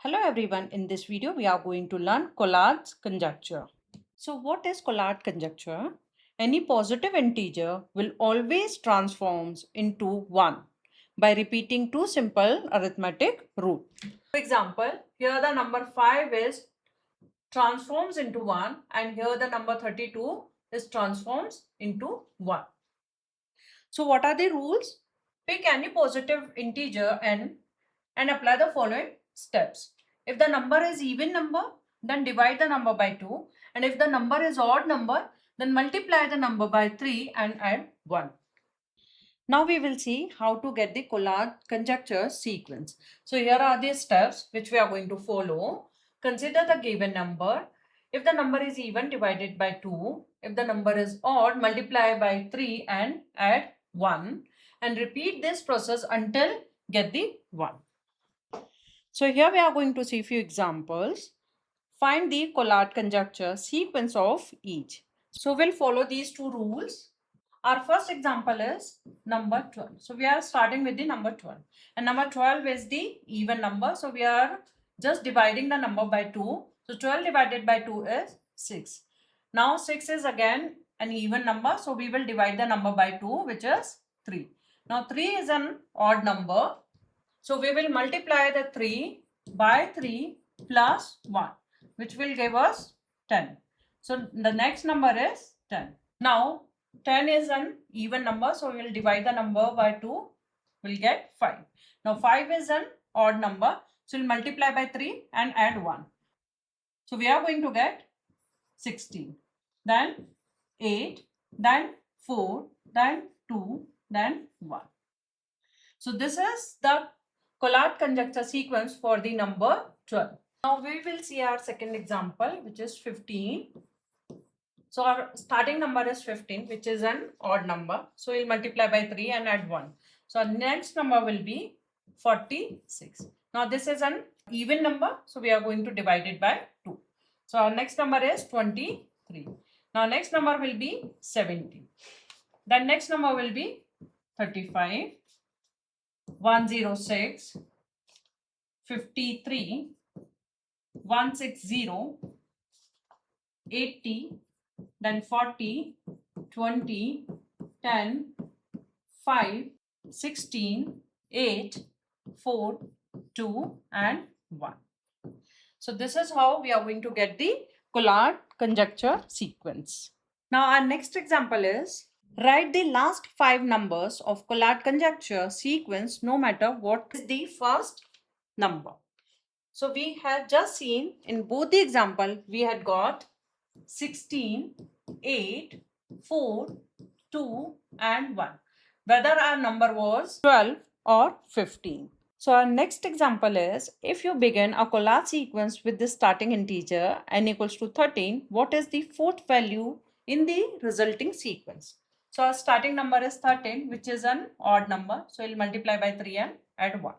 Hello everyone, in this video we are going to learn Collard's conjecture. So what is Collard conjecture? Any positive integer will always transforms into 1 by repeating two simple arithmetic rule. For example, here the number 5 is transforms into 1 and here the number 32 is transforms into 1. So what are the rules? Pick any positive integer n and apply the following steps. If the number is even number, then divide the number by 2. And if the number is odd number, then multiply the number by 3 and add 1. Now we will see how to get the Collard conjecture sequence. So here are the steps which we are going to follow. Consider the given number. If the number is even, divided by 2. If the number is odd, multiply by 3 and add 1. And repeat this process until get the 1. So here we are going to see few examples. Find the Collard conjecture sequence of each. So we'll follow these two rules. Our first example is number 12. So we are starting with the number 12. And number 12 is the even number. So we are just dividing the number by 2. So 12 divided by 2 is 6. Now 6 is again an even number. So we will divide the number by 2, which is 3. Now 3 is an odd number. So we will multiply the 3 by 3 plus 1, which will give us 10. So the next number is 10. Now 10 is an even number, so we will divide the number by 2, we'll get 5. Now 5 is an odd number, so we'll multiply by 3 and add 1. So we are going to get 16, then 8, then 4, then 2, then 1. So this is the Collard conjecture sequence for the number 12. Now we will see our second example, which is 15. So our starting number is 15, which is an odd number. So we'll multiply by 3 and add 1. So our next number will be 46. Now this is an even number. So we are going to divide it by 2. So our next number is 23. Now next number will be 70. Then next number will be 35, 106, 53, 160, 80, then 40, 20, 10, 5, 16, 8, 4, 2 and 1. So this is how we are going to get the Collard conjecture sequence. Now our next example is write the last 5 numbers of Collard conjecture sequence no matter what is the first number. So we have just seen in both the example we had got 16, 8, 4, 2 and 1. Whether our number was 12 or 15. So our next example is if you begin a Collard sequence with the starting integer n equals to 13, what is the fourth value in the resulting sequence? So our starting number is 13, which is an odd number. So we'll multiply by 3 and add 1.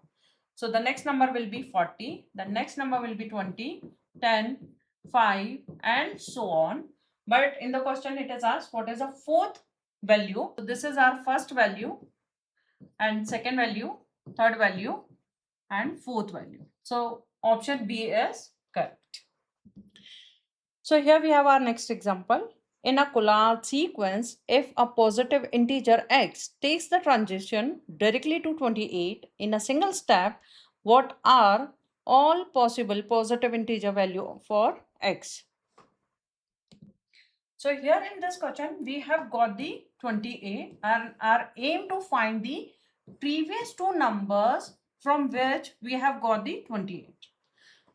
So the next number will be 40. The next number will be 20, 10, 5 and so on. But in the question it is asked what is the fourth value. So this is our first value and second value, third value and fourth value. So option B is correct. So here we have our next example. In a Collard sequence, if a positive integer x takes the transition directly to 28 in a single step, what are all possible positive integer value for x? So here in this question, we have got the 28 and our aim to find the previous two numbers from which we have got the 28.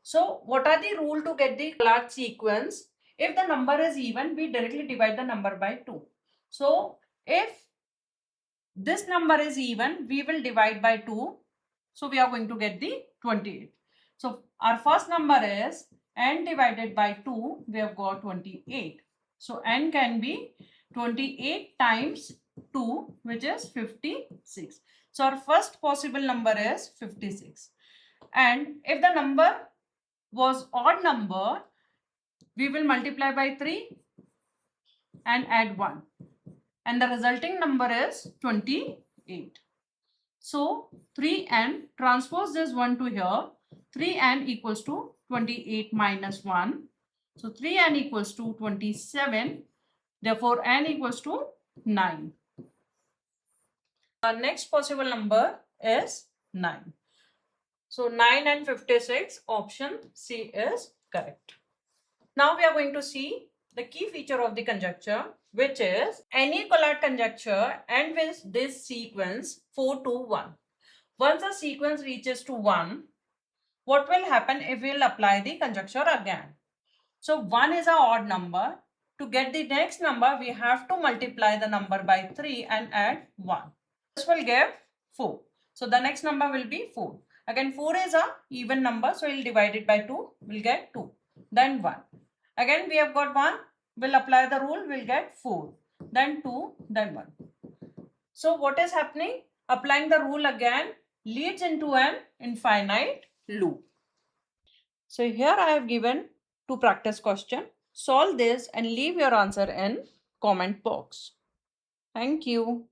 So what are the rule to get the Collard sequence? If the number is even, we directly divide the number by 2. So if this number is even, we will divide by 2. So we are going to get the 28. So our first number is n divided by 2. We have got 28. So n can be 28 times 2, which is 56. So our first possible number is 56. And if the number was odd number, we will multiply by 3 and add 1. And the resulting number is 28. So 3n, transpose this 1 to here. 3n equals to 28 minus 1. So 3n equals to 27. Therefore, n equals to 9. Our next possible number is 9. So 9 and 56, option C is correct. Now we are going to see the key feature of the conjecture, which is any Collat conjecture ends with this sequence 4 to 1. Once the sequence reaches to 1, what will happen if we will apply the conjecture again? So 1 is an odd number. To get the next number, we have to multiply the number by 3 and add 1. This will give 4. So the next number will be 4. Again, 4 is a even number, so we'll divide it by 2, we'll get 2. Then 1. Again, we have got 1, we'll apply the rule, we'll get 4. Then 2, then 1. So what is happening? Applying the rule again leads into an infinite loop. So here I have given two practice questions. Solve this and leave your answer in comment box. Thank you.